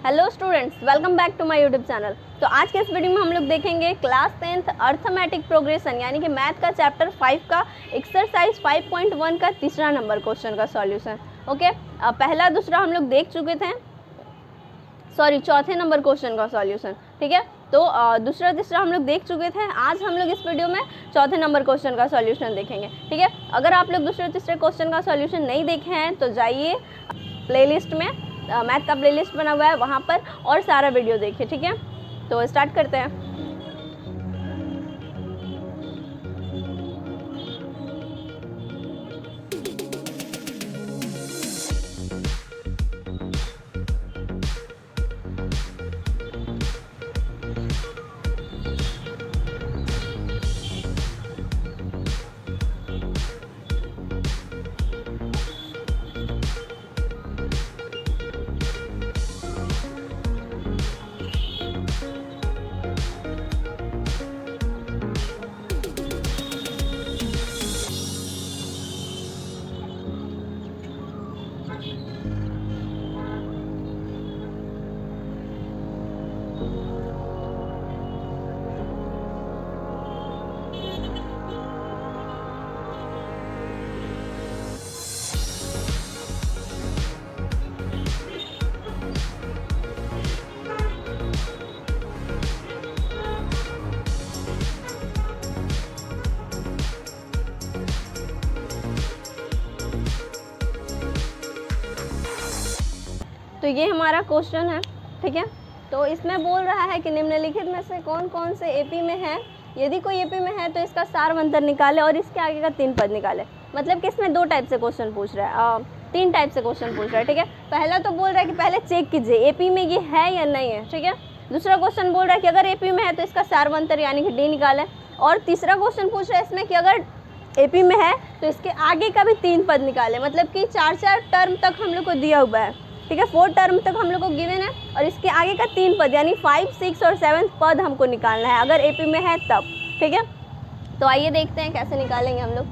Hello students, welcome back to my YouTube channel. तो आज के इस वीडियो में हम लोग देखेंगे क्लास 10th अर्थमेटिक प्रोग्रेशन यानी कि मैथ का चैप्टर 5 का एक्सरसाइज 5.1 का तीसरा नंबर क्वेश्चन का सॉल्यूशन। ओके, पहला दूसरा हम लोग देख चुके थे, चौथे नंबर क्वेश्चन का सॉल्यूशन। ठीक है, तो दूसरा तीसरा हम लोग देख चुके थे। आज हम लोग इस वीडियो में चौथे नंबर क्वेश्चन का सॉल्यूशन देखेंगे। ठीक है, अगर आप लोग दूसरे तीसरे क्वेश्चन का सॉल्यूशन नहीं देखे हैं तो जाइए प्लेलिस्ट में, मैथ का प्लेलिस्ट बना हुआ है वहाँ पर, और सारा वीडियो देखिए। ठीक है, तो स्टार्ट करते हैं। तो ये हमारा क्वेश्चन है। ठीक है, तो इसमें बोल रहा है कि निम्नलिखित में से कौन कौन से एपी में है। यदि कोई एपी में है तो इसका सारवंतर निकाले और इसके आगे का 3 पद निकाले। मतलब कि इसमें 2 टाइप से क्वेश्चन पूछ रहा है, 3 टाइप से क्वेश्चन पूछ रहा है। ठीक है, पहला तो बोल रहा है कि पहले चेक कीजिए एपी में ये है या नहीं है। ठीक है, दूसरा क्वेश्चन बोल रहा है कि अगर एपी में है तो इसका सारवंतर यानी कि डी निकालें, और तीसरा क्वेश्चन पूछ रहा है इसमें कि अगर एपी में है तो इसके आगे का भी 3 पद निकाले। मतलब कि 4 टर्म तक हम लोग को दिया हुआ है। ठीक है, 4 टर्म तक हम लोग को गिवन है और इसके आगे का 3 पद यानी 5, 6 और 7 पद हमको निकालना है अगर एपी में है तब। ठीक है, तो आइए देखते हैं कैसे निकालेंगे हम लोग।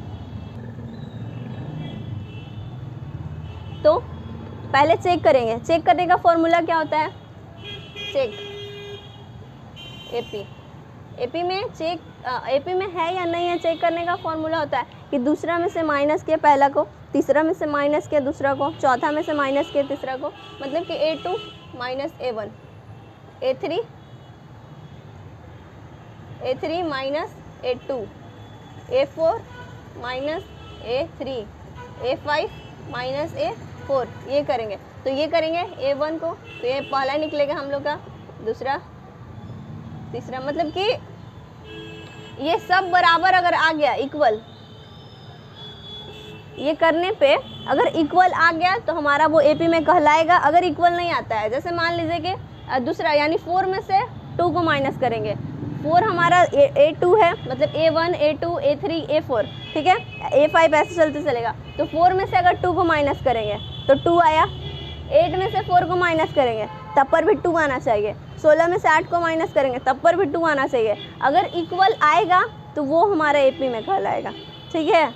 तो पहले चेक करेंगे। चेक करने का फॉर्मूला क्या होता है? चेक एपी में चेक एपी में है या नहीं है चेक करने का फॉर्मूला होता है कि दूसरा में से माइनस किया पहला को, तीसरा में से माइनस किया दूसरा को, चौथा में से माइनस किया तीसरा को। मतलब कि A2 minus A1, A3 minus A2, A4 minus A3, A5 minus A4। ये करेंगे। तो ये करेंगे A1 को, तो ये पहला निकलेगा हम लोग का, दूसरा, तीसरा। मतलब कि ये सब बराबर अगर आ गया इक्वल, ये करने पे अगर इक्वल आ गया तो हमारा वो एपी में कहलाएगा। अगर इक्वल नहीं आता है, जैसे मान लीजिए कि दूसरा यानी 4 में से 2 को माइनस करेंगे। 4 हमारा A2 है, मतलब A1, A2, A3, A4। ठीक है, A5 ऐसे चलते चलेगा। तो 4 में से अगर 2 को माइनस करेंगे तो 2 आया। 8 में से 4 को माइनस करेंगे तब पर भी 2 आना चाहिए। 16 में से 8 को माइनस करेंगे तब पर भी 2 आना चाहिए। अगर इक्वल आएगा तो वो हमारा एपी में कहलाएगा। ठीक है,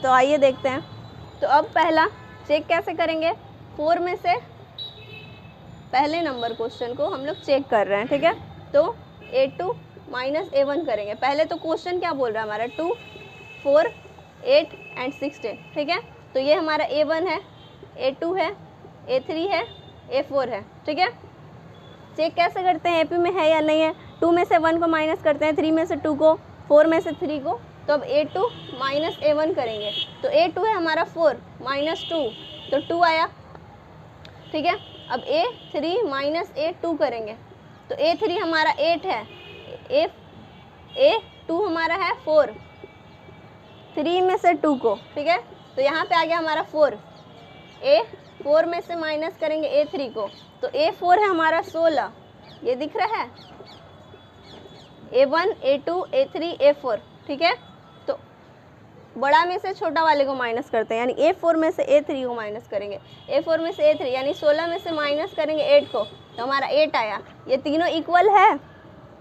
तो आइए देखते हैं। तो अब पहला चेक कैसे करेंगे? 4 में से पहले नंबर क्वेश्चन को हम लोग चेक कर रहे हैं। ठीक है, तो A2 माइनस A1 करेंगे। पहले तो क्वेश्चन क्या बोल रहा है हमारा? 2, 4, 8 एंड 16। ठीक है, तो ये हमारा A1 है, A2 है, A3 है, A4 है। ठीक है, चेक कैसे करते हैं एपी में है या नहीं है? 2 में से 1 को माइनस करते हैं, 3 में से 2 को, 4 में से 3 को। तो अब A2 माइनस A1 करेंगे। तो A2 है हमारा 4 माइनस 2, तो 2 आया। ठीक है, अब A3 माइनस A2 करेंगे। तो A3 हमारा 8 है, A2 हमारा है 4, 3 में से 2 को। ठीक है, तो यहाँ पे आ गया हमारा 4। A4 में से माइनस करेंगे A3 को, तो A4 है हमारा 16। ये दिख रहा है, A1, A2, A3, A4। ठीक है, तो बड़ा में से छोटा वाले को माइनस करते हैं, यानी A4 में से A3 को माइनस करेंगे। A4 में से A3 यानी 16 में से माइनस करेंगे 8 को, तो हमारा 8 आया। ये तीनों इक्वल है,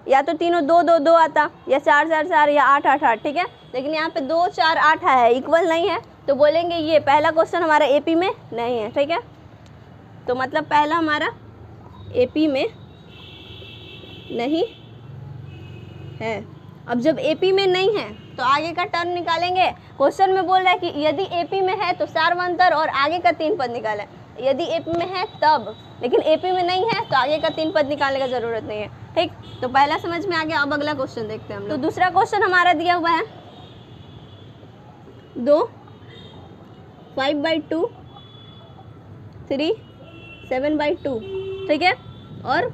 या तो तीनों 2, 2, 2 आता, या 4, 4, 4, या 8, 8, 8। ठीक है, लेकिन यहाँ पे 2, 4, 8 है, इक्वल नहीं है, तो बोलेंगे ये पहला क्वेश्चन हमारा एपी में नहीं है। ठीक है, तो मतलब पहला हमारा एपी में नहीं है। अब जब एपी में नहीं है तो आगे का टर्म निकालेंगे। क्वेश्चन में बोल रहा है कि यदि एपी में है तो सार्वंतर और आगे का 3 पद निकालें। यदि एपी में है तब, लेकिन एपी में नहीं है तो आगे का 3 पद निकालने का जरूरत नहीं है। ठीक, तो पहला समझ में आ गया। अब अगला क्वेश्चन देखते हैं हम लोग। तो दूसरा क्वेश्चन हमारा दिया हुआ है 2 5/2 3 7/2, ठीक है, और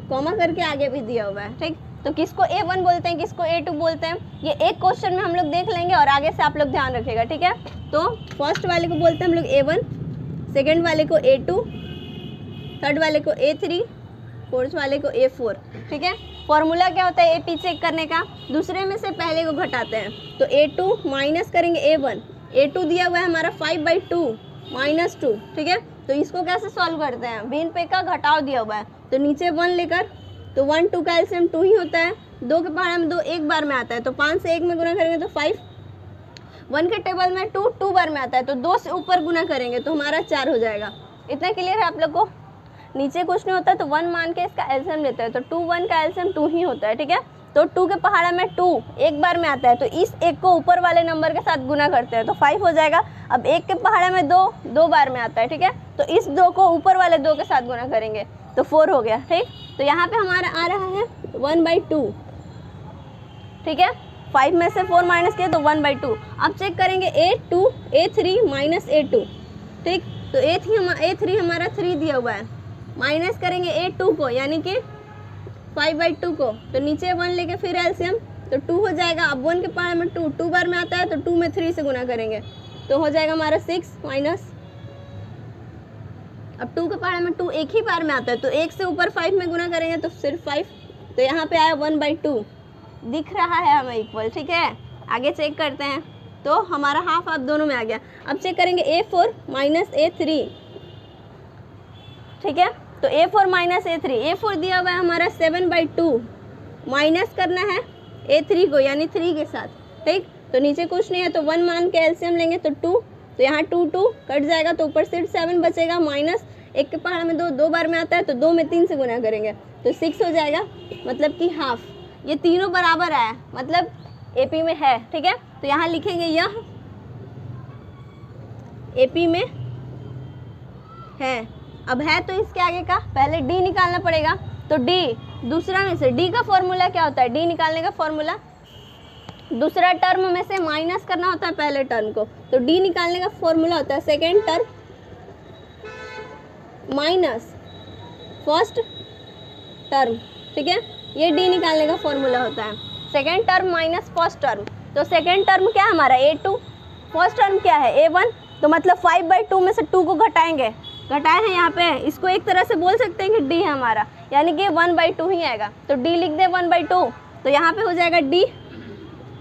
कॉमा करके आगे भी दिया हुआ है। ठीक, तो किसको A1 बोलते हैं, किसको A2 बोलते हैं, ये एक क्वेश्चन में हम लोग देख लेंगे और आगे से आप लोग ध्यान रखिएगा। ठीक है, तो फर्स्ट वाले को बोलते हैं हम लोग A1, सेकेंड वाले को A2, थर्ड वाले को A3, फोर्थ वाले को A4। ठीक है, फॉर्मूला क्या होता है एपी चेक करने का, दूसरे में से पहले को घटाते हैं। तो A2 माइनस करेंगे A1, A2 दिया हुआ है हमारा 5/2 -2। ठीक है, तो इसको कैसे सॉल्व करते हैं, भिन्न पे का घटाव दिया हुआ है तो नीचे 1 लेकर, तो 1 2 का एलसीएम 2 ही होता है, 2 के पहाड़ा में 2 एक बार में आता है, तो 5 से 1 में गुना करेंगे तो 5, 1 के टेबल में 2 2 बार में आता है, तो 2 से ऊपर गुना करेंगे तो हमारा 4 हो जाएगा। इतना क्लियर है आप लोग को। नीचे कुछ नहीं होता तो 1 मान के इसका एलसीएम लेते हैं, तो 2 1 का एलसीएम 2 ही होता है। ठीक है, तो 2 के पहाड़ा में 2 एक बार में आता है, तो इस एक को ऊपर वाले नंबर के साथ गुना करते हैं तो 5 हो जाएगा। अब 1 के पहाड़ा में 2 2 बार में आता है। ठीक है, तो इस 2 को ऊपर वाले 2 के साथ गुना करेंगे तो 4 हो गया। ठीक, तो यहाँ पे हमारा आ रहा है 1/2। ठीक है, 5 में से 4 माइनस किया तो 1/2। अब चेक करेंगे A2 A3 माइनस A2। ठीक, तो A3 हमारा 3 दिया हुआ है, माइनस करेंगे A2 को यानी कि 5/2 को, तो नीचे 1 लेके फिर एलसीएम तो 2 हो जाएगा। अब 1 के पहाड़े में 2 2 बार में आता है, तो 2 में 3 से गुना करेंगे तो हो जाएगा हमारा 6 माइनस, अब 2 के पहाड़े में 2 एक ही बार में आता है, तो 1 से ऊपर 5 में गुना करेंगे तो सिर्फ 5, तो यहाँ पे आया 1/2 दिख रहा है हमें इक्वल। ठीक है, आगे चेक करते हैं, तो हमारा हाफ आप दोनों में आ गया। अब चेक करेंगे A4 माइनस A3। ठीक है, तो A4 माइनस A3, A4 दिया हुआ है हमारा 7/2, माइनस करना है A3 को यानी 3 के साथ। ठीक, तो नीचे कुछ नहीं है तो 1 मान के एलसीएम लेंगे तो 2, तो यहाँ 2 2 कट जाएगा तो ऊर सिर्फ 7 बचेगा, माइनस 1 के पहाड़ में 2 2 बार में आता है, तो 2 में 3 से गुना करेंगे तो 6 हो जाएगा, मतलब कि हाफ। ये तीनों बराबर आया, मतलब एपी में है। ठीक है, तो यहाँ लिखेंगे यह एपी में है। अब है तो इसके आगे का पहले डी निकालना पड़ेगा, तो डी दूसरा में से, डी का फॉर्मूला क्या होता है, डी निकालने का फॉर्मूला दूसरा टर्म में से माइनस करना होता है पहले टर्म को, तो डी निकालने का फॉर्मूला होता है second term minus first term. ठीक है, ये डी निकालने का फॉर्मूला होता है, second term minus first term. तो सेकेंड टर्म क्या है हमारा A2, फर्स्ट टर्म क्या है A1, तो मतलब 5/2 में से 2 को घटाएंगे, घटाए हैं यहाँ पे, इसको एक तरह से बोल सकते हैं कि डी है हमारा, यानी कि 1/2 ही आएगा, तो डी लिख दे 1/2, तो यहाँ पे हो जाएगा डी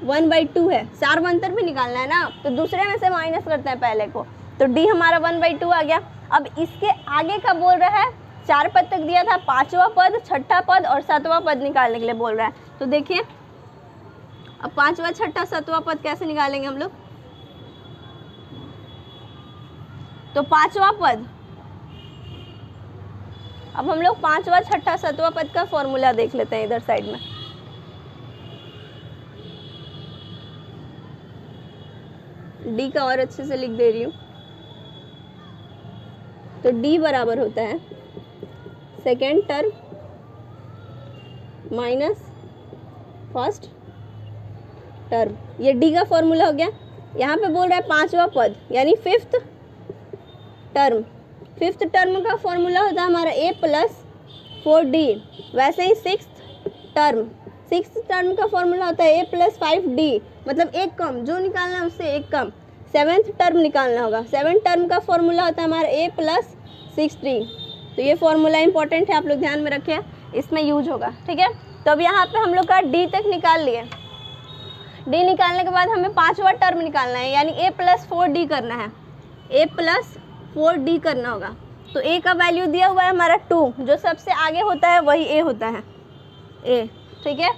1/2 है। सार्वंतर भी निकालना है ना, तो दूसरे में से माइनस करते हैं पहले को, तो डी हमारा 1/2 आ गया। अब इसके आगे का बोल रहा है 4 पद तक दिया था, 5वां पद, 6ठा पद और 7वां पद निकालने के लिए बोल रहा है। तो देखिए अब 5वां 6ठा 7वां पद कैसे निकालेंगे हम लोग, तो 5वां पद, अब हम लोग 5वां 6ठा 7वां पद का फॉर्मूला देख लेते हैं इधर साइड में। डी का और अच्छे से लिख दे रही हूँ, तो डी बराबर होता है second term minus first term, ये डी का फॉर्मूला हो गया। यहाँ पे बोल रहा है 5वां पद यानी फिफ्थ टर्म, फिफ्थ टर्म का फॉर्मूला होता है हमारा A + 4D। वैसे ही सिक्स टर्म का फॉर्मूला होता है A + 5D, मतलब एक कम, जो निकालना है उससे एक कम। सेवेंथ टर्म निकालना होगा, सेवेंथ टर्म का फॉर्मूला होता है हमारा A + 6D। तो ये फॉर्मूला इंपॉर्टेंट है, आप लोग ध्यान में रखें, इसमें यूज होगा। ठीक है, तो अब यहाँ पे हम लोग का D तक निकाल लिए। D निकालने के बाद हमें 5वां टर्म निकालना है, यानी A + 4D करना है, A + 4D करना होगा। तो A का वैल्यू दिया हुआ है हमारा 2, जो सबसे आगे होता है वही A होता है, A। ठीक है,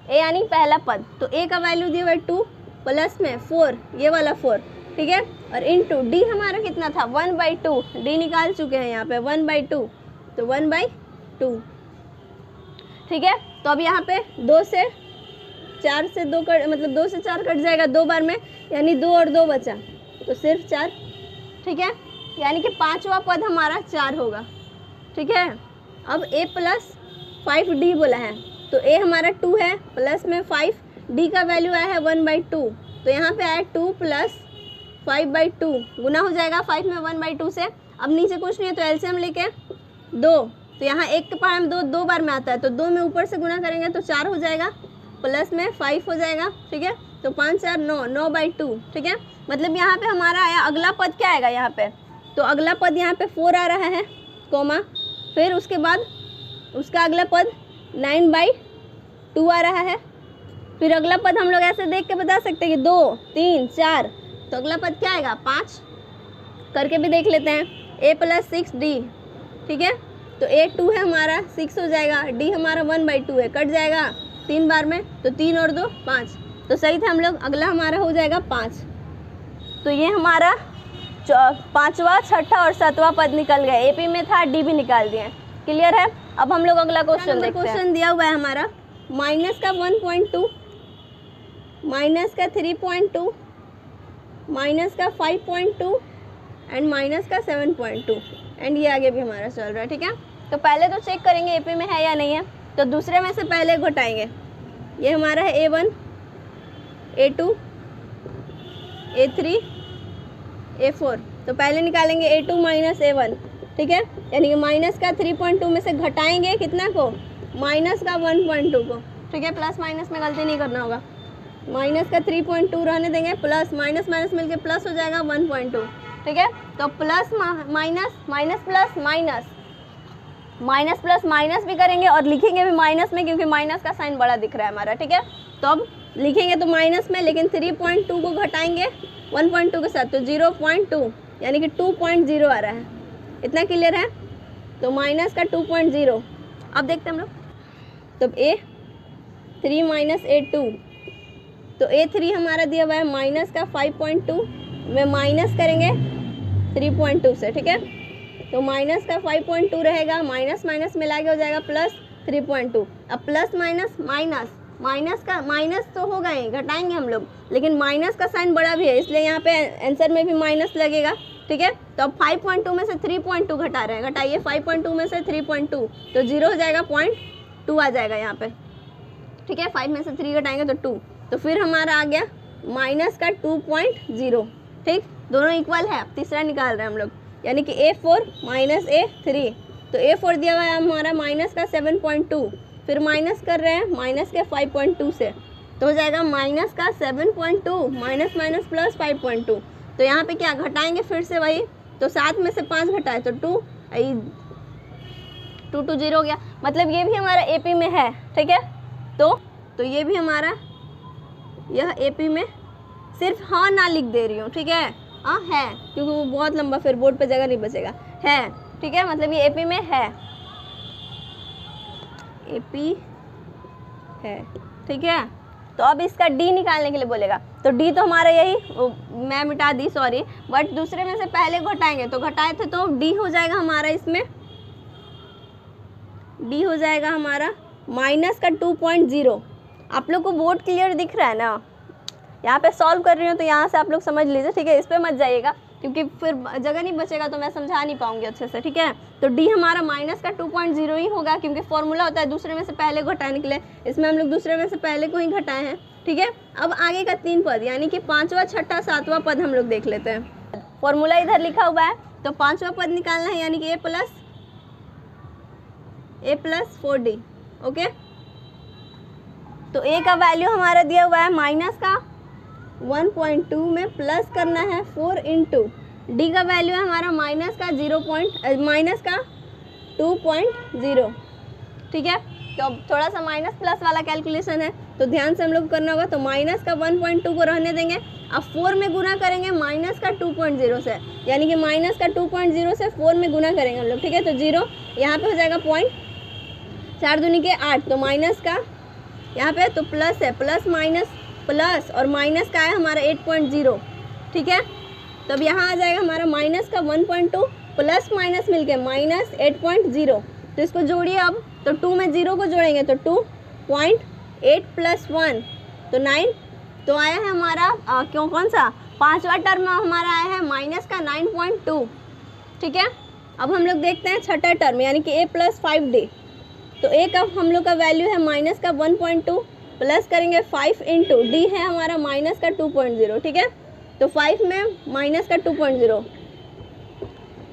A यानी पहला पद, तो A का वैल्यू दिया हुआ है 2 प्लस में 4, ये वाला 4। ठीक है, और इनटू D हमारा कितना था 1/2, D निकाल चुके हैं यहाँ पे 1/2, तो 1/2 2। ठीक है, तो अब यहाँ पे 2 से 4 से 2 कट, मतलब 2 से 4 कट जाएगा 2 बार में, यानी 2 और 2 बचा तो सिर्फ 4। ठीक है, यानी कि 5वां पद हमारा 4 होगा। ठीक है, अब a प्लस 5d बोला है, तो a हमारा 2 है, प्लस में 5, d का वैल्यू आया है 1/2, तो यहाँ पे आया 2 प्लस 5/2, गुना हो जाएगा 5 में 1/2 से। अब नीचे कुछ नहीं है तो एलसीएम लेके 2, तो यहाँ 1 के पहाड़ में 2 बार में आता है, तो 2 में ऊपर से गुना करेंगे तो 4 हो जाएगा, प्लस में 5 हो जाएगा। ठीक है, तो 5 4 9, 9/2। ठीक है, मतलब यहाँ पे हमारा आया अगला पद क्या आएगा यहाँ पे, तो अगला पद यहाँ पे 4 आ रहा है, कोमा, फिर उसके बाद उसका अगला पद 9/2 आ रहा है। फिर अगला पद हम लोग ऐसे देख के बता सकते हैं कि 2 3 4, तो अगला पद क्या आएगा 5, करके भी देख लेते हैं। a प्लस 6d, ठीक है, तो a 2 है हमारा, 6 हो जाएगा, d हमारा 1/2 है, कट जाएगा 3 बार में, तो 3 और 2 5, तो सही था हम लोग। अगला हमारा हो जाएगा 5, तो ये हमारा 5वां 6ठा और 7वां पद निकल गए। AP में था, D भी निकाल दिए। क्लियर है। अब हम लोग अगला क्वेश्चन देखते हैं। क्वेश्चन दिया हुआ है हमारा माइनस का 1.2, माइनस का 3.2, माइनस का 5.2 एंड माइनस का 7.2, एंड ये आगे भी हमारा चल रहा है। ठीक है, तो पहले तो चेक करेंगे AP में है या नहीं है, तो दूसरे में से पहले घटाएंगे। ये हमारा है A1, A2, A3, A4, तो पहले निकालेंगे A2 माइनस A1। ठीक है, यानी कि माइनस का 3.2 में से घटाएंगे कितना को, माइनस का 1.2 को। ठीक है, प्लस माइनस में गलती नहीं करना होगा, माइनस का 3.2 रहने देंगे, प्लस माइनस माइनस मिलके प्लस हो जाएगा 1.2। ठीक है, तो plus minus, minus plus minus, minus plus minus भी करेंगे और लिखेंगे भी माइनस में, क्योंकि माइनस का साइन बड़ा दिख रहा है हमारा। ठीक है, तो अब लिखेंगे तो माइनस में, लेकिन 3.2 को घटाएंगे 1.2 के साथ, तो 0.2 यानी कि 2.0 आ रहा है। इतना क्लियर है, तो माइनस का 2.0। अब देखते हैं हम लोग, तो A3 माइनस A2, तो A3 हमारा दिया हुआ है माइनस का 5.2 में माइनस करेंगे 3.2 से। ठीक है, तो माइनस का 5.2 रहेगा, माइनस माइनस मिला के हो जाएगा प्लस 3.2। अब प्लस माइनस माइनस, माइनस का माइनस तो होगा ही, घटाएंगे हम लोग, लेकिन माइनस का साइन बड़ा भी है, इसलिए यहाँ पे आंसर में भी माइनस लगेगा। ठीक है, तो अब 5.2 में से 3.2 घटा रहे हैं, घटाइए 5.2 में से 3.2, तो 0 हो जाएगा, 0.2 आ जाएगा यहाँ पे। ठीक है, 5 में से 3 घटाएंगे तो 2, तो फिर हमारा आ गया माइनस का 2.0। ठीक, दोनों इक्वल है। अब तीसरा निकाल रहे हैं हम लोग, यानी कि A4 माइनस A3, तो A4 दिया हुआ है हमारा माइनस का 7.2, फिर माइनस कर रहे हैं माइनस के 5.2 से, तो हो जाएगा माइनस का 7.2 माइनस माइनस प्लस 5.2। तो यहाँ पे क्या घटाएंगे फिर से वही, तो 7 में से 5 घटाए तो 2 2 0 हो गया, मतलब ये भी हमारा AP में है। ठीक है, तो ये भी हमारा यह AP में, सिर्फ हाँ ना लिख दे रही हूँ। ठीक है, हाँ है, क्योंकि वो बहुत लंबा फिर बोर्ड पे जगह नहीं बचेगा, है। ठीक है, मतलब ये AP में है, AP है। ठीक है, तो अब इसका D निकालने के लिए बोलेगा, तो D तो हमारा यही, मैं मिटा दी सॉरी, बट दूसरे में से पहले घटाएंगे, तो घटाए थे तो D हो जाएगा हमारा, इसमें D हो जाएगा हमारा माइनस का 2.0। आप लोग को बोर्ड क्लियर दिख रहा है ना, यहाँ पे सॉल्व कर रही हूँ तो यहाँ से आप लोग समझ लीजिए। ठीक है, इस पर मत जाइएगा, क्योंकि फिर जगह नहीं बचेगा तो मैं समझा नहीं पाऊंगी अच्छे से। ठीक है, तो D हमारा माइनस का 2.0 ही होगा, क्योंकि फॉर्मूला होता है दूसरे में से पहले घटाने के लिए, इसमें हम लोग दूसरे में से पहले को ही घटाए हैं। ठीक है, अब आगे का 3 पद, यानी कि 5वां 6ठा 7वां पद हम लोग देख लेते हैं। फॉर्मूला इधर लिखा हुआ है, तो 5वां पद निकालना है, यानी कि A प्लस 4D। ओके, तो A का वैल्यू हमारा दिया हुआ है माइनस का 1.2 में प्लस करना है 4 इंटू, D का वैल्यू है हमारा माइनस का 2.0। ठीक है, तो अब थोड़ा सा माइनस प्लस वाला कैलकुलेशन है, तो ध्यान से हम लोग करना होगा। तो माइनस का 1.2 को रहने देंगे, अब 4 में गुना करेंगे माइनस का 2.0 से, यानी कि माइनस का 2.0 से 4 में गुना करेंगे हम लोग। ठीक है, तो 0 यहाँ पे हो जाएगा 4 दूनी के 8, तो माइनस का यहाँ पे तो प्लस है, प्लस माइनस प्लस और माइनस का है हमारा 8.0। ठीक है, तब यहाँ आ जाएगा हमारा माइनस का 1.2 प्लस माइनस मिलके माइनस 8.0। तो इसको जोड़िए अब, तो 2 में 0 को जोड़ेंगे तो 2.8 + 1 तो 9, तो आया है हमारा क्यों कौन सा पांचवा टर्म हमारा आया है माइनस का 9.2। ठीक है, अब हम लोग देखते हैं छठा टर्म यानी कि a + 5d। तो a का हम लोग का वैल्यू है माइनस का 1.2 प्लस करेंगे 5 इंटू d है हमारा माइनस का 2.0। ठीक है, तो 5 में माइनस का 2.0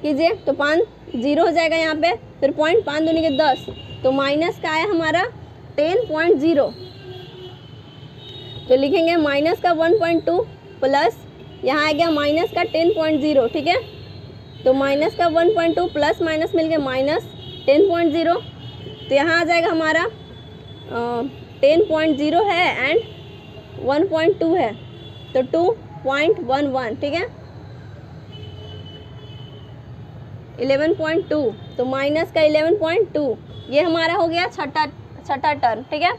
कीजिए तो 5 0 हो जाएगा यहाँ पे, फिर पॉइंट 5 दूनी के 10 तो माइनस का आया हमारा 10.0। तो लिखेंगे माइनस का 1.2 प्लस यहाँ आ गया माइनस का 10.0। ठीक है, तो माइनस का 1.2 प्लस माइनस मिल गया माइनस 10.0, तो यहाँ आ जाएगा हमारा 10.0 है एंड 1.2 है तो 2.11। ठीक है, 11.2 तो माइनस का 11.2, ये हमारा हो गया छठा टर्म। ठीक है,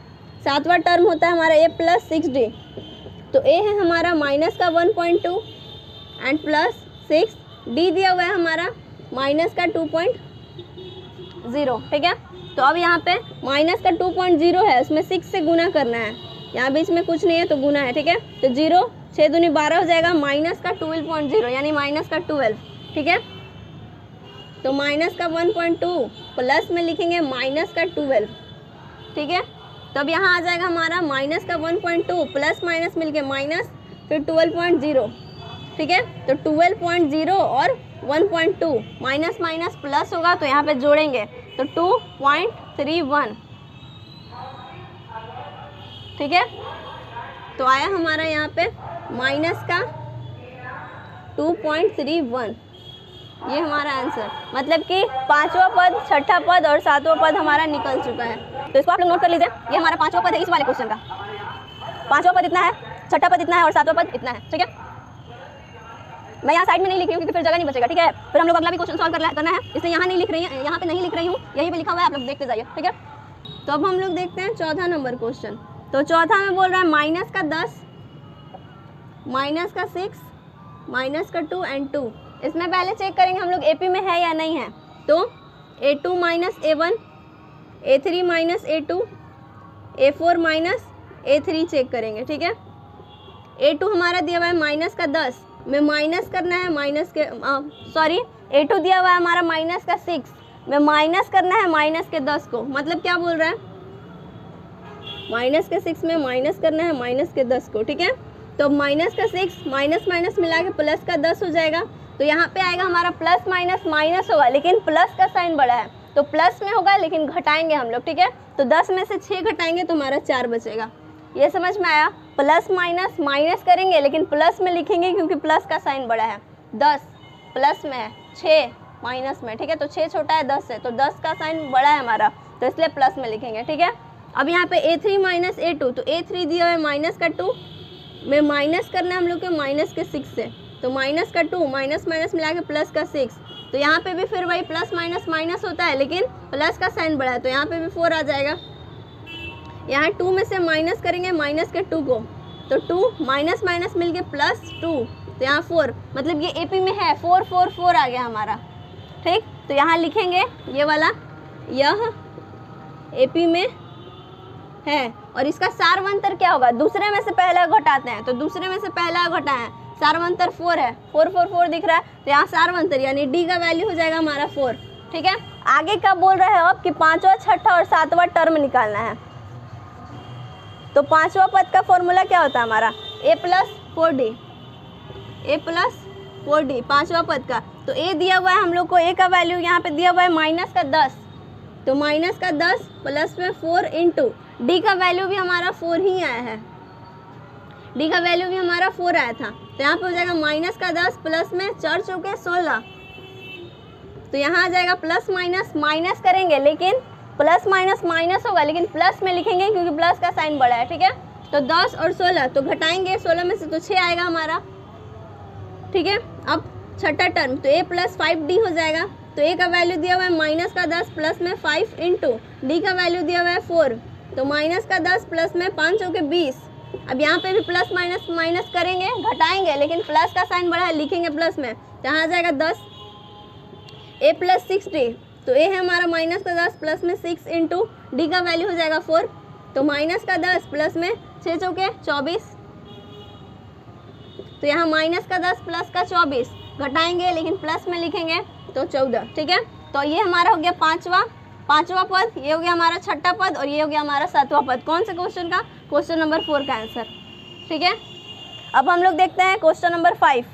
सातवां टर्म होता है हमारा a + 6d। तो a है हमारा माइनस का 1.2 एंड प्लस 6, d दिया हुआ है हमारा माइनस का 2.0। ठीक है, तो अब यहाँ पे माइनस का 2.0 है, उसमें 6 से गुना करना है, यहाँ बीच में कुछ नहीं है तो गुना है। ठीक है, तो 0 6 दूनी 12 हो जाएगा माइनस का 12.0 यानी माइनस का 12। ठीक है, तो माइनस का 1.2 प्लस में लिखेंगे माइनस का 12। ठीक है, तो अब यहाँ आ जाएगा हमारा माइनस का 1.2 प्लस माइनस मिलके माइनस फिर 12.0। ठीक है, तो 12.0 और 1.2 माइनस माइनस प्लस होगा तो यहाँ पे जोड़ेंगे तो 2.31। ठीक है, तो आया हमारा यहाँ पे माइनस का 2.31, ये हमारा आंसर, मतलब कि पांचवा पद, छठा पद और सातवां पद हमारा निकल चुका है। तो इसको आप लोग नोट कर लीजिए, ये हमारा पांचवा पद है इस वाले क्वेश्चन का। पांचवा पद इतना है, छठा पद इतना है और सातवां पद इतना है। ठीक है, मैं यहाँ साइड में नहीं लिख रही हूँ क्योंकि फिर जगह नहीं बचेगा। ठीक है, फिर हम लोग अगला भी क्वेश्चन सॉल्व करना है, इसलिए यहाँ नहीं लिख रही है, यहाँ पे नहीं लिख रही हूँ, यहीं पे लिखा हुआ है, आप लोग देखते जाइए। ठीक है, तो अब हम लोग देखते हैं चौथा नंबर क्वेश्चन। तो चौथा में बोल रहा है माइनस का 10, माइनस का 6, माइनस का 2 एंड 2। इसमें पहले चेक करेंगे हम लोग AP में है या नहीं है। तो A2 minus A1, A3 minus A2, A4 minus A3 check करेंगे। ठीक है, A2 हमारा दिया हुआ है माइनस का 10 में माइनस करना है माइनस के A2 दिया हुआ है हमारा माइनस का 6 में माइनस करना है माइनस के 10 को। मतलब क्या बोल रहा है, माइनस के 6 में माइनस करना है माइनस के 10 को। ठीक है, तो माइनस का 6 माइनस माइनस मिला के प्लस का 10 हो जाएगा, तो यहाँ पे आएगा हमारा प्लस माइनस माइनस होगा, लेकिन प्लस का साइन बड़ा है तो प्लस में होगा, लेकिन घटाएंगे हम लोग। ठीक है, तो 10 में से 6 घटाएंगे तो हमारा 4 बचेगा। ये समझ में आया, प्लस माइनस माइनस करेंगे लेकिन प्लस में लिखेंगे क्योंकि प्लस का साइन बड़ा है। 10 प्लस में है, 6 माइनस में। ठीक है, तो 6 छोटा है 10 से, तो 10 का साइन बड़ा है हमारा, तो इसलिए प्लस में लिखेंगे। ठीक है, अब यहाँ पे A3 माइनस A2, तो A3 दिया हुआ है माइनस का 2 में माइनस करना है हम लोग के माइनस के 6 से, तो माइनस का 2 माइनस माइनस मिला के प्लस का 6, तो यहाँ पे भी फिर वही प्लस माइनस माइनस होता है लेकिन प्लस का साइन बड़ा है, तो यहाँ पे भी 4 आ जाएगा। यहाँ 2 में से माइनस करेंगे माइनस के 2 को, तो 2 माइनस माइनस मिल के प्लस 2, तो यहाँ 4, मतलब ये AP में है 4 4 4 आ गया हमारा। ठीक, तो यहाँ लिखेंगे ये वाला, यह AP में है और इसका सारवंतर क्या होगा, दूसरे में से पहला घटाते हैं, तो दूसरे में से पहला घटाएं, सारवंतर 4 है, 4 4 4 दिख रहा है, तो यहाँ सारवंतर यानी D का वैल्यू हो जाएगा हमारा 4। ठीक है, आगे का बोल रहे हैं अब कि पांचवा, छठा और सातवां टर्म निकालना है। तो पांचवा पद का फॉर्मूला क्या होता है हमारा, A + 4D, A + 4D पांचवा पद का। तो A दिया हुआ है हम लोग को, A का वैल्यू यहाँ पे दिया हुआ है माइनस का 10, तो माइनस का 10 प्लस में 4 इंटू D का वैल्यू भी हमारा 4 ही आया है, D का वैल्यू भी हमारा 4 आया था, तो यहाँ पे हो जाएगा माइनस का 10 प्लस में 4 चौके 16, तो यहाँ आ जाएगा प्लस माइनस माइनस करेंगे लेकिन प्लस माइनस माइनस होगा, लेकिन प्लस में लिखेंगे क्योंकि प्लस का साइन बड़ा है। ठीक है, तो 10 और 16 तो घटाएंगे, 16 में से तो 6 आएगा हमारा। ठीक है, अब छठा टर्म, तो A + 5D हो जाएगा, तो A का वैल्यू दिया हुआ है माइनस का 10 प्लस में 5 इंटू D का वैल्यू दिया हुआ है 4, तो माइनस का 10 प्लस में 5 चौके 20। अब यहाँ पे भी प्लस माइनस माइनस करेंगे, घटाएंगे, लेकिन प्लस का साइन बड़ा है, लिखेंगे प्लस में, तो यहाँ आ जाएगा 10। A + 6D, तो ए है हमारा माइनस का 10 प्लस में 6 इंटू डी का वैल्यू हो जाएगा 4, तो माइनस का 10 प्लस में 6 चौके 24, तो यहाँ माइनस का 10 प्लस का 24 घटाएंगे लेकिन प्लस में लिखेंगे तो 14, ठीक है। तो ये हमारा हो गया पांचवा पद, ये हो गया हमारा छठा पद और ये हो गया हमारा 7वां पद। कौन से क्वेश्चन का? क्वेश्चन नंबर 4 का आंसर, ठीक है। अब हम लोग देखते हैं क्वेश्चन नंबर 5।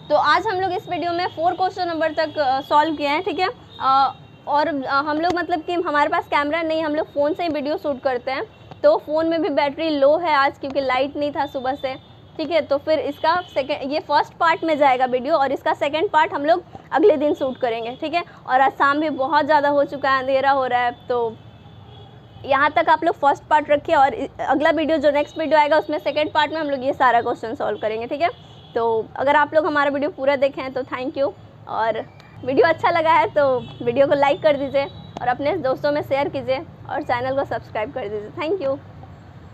तो आज हम लोग इस वीडियो में 4 क्वेश्चन नंबर तक सॉल्व किए हैं, ठीक है। और हम लोग मतलब कि हमारे पास कैमरा नहीं, हम लोग फ़ोन से ही वीडियो शूट करते हैं, तो फ़ोन में भी बैटरी लो है आज क्योंकि लाइट नहीं था सुबह से, ठीक है। तो फिर इसका ये फर्स्ट पार्ट में जाएगा वीडियो और इसका सेकंड पार्ट हम लोग अगले दिन शूट करेंगे, ठीक है। और आज शाम भी बहुत ज़्यादा हो चुका है, अंधेरा हो रहा है, तो यहाँ तक आप लोग फर्स्ट पार्ट रखिए और अगला वीडियो जो नेक्स्ट वीडियो आएगा उसमें सेकंड पार्ट में हम लोग ये सारा क्वेश्चन सॉल्व करेंगे, ठीक है। तो अगर आप लोग हमारा वीडियो पूरा देखें हैं तो थैंक यू, और वीडियो अच्छा लगा है तो वीडियो को लाइक कर दीजिए और अपने दोस्तों में शेयर कीजिए और चैनल को सब्सक्राइब कर दीजिए। Thank you.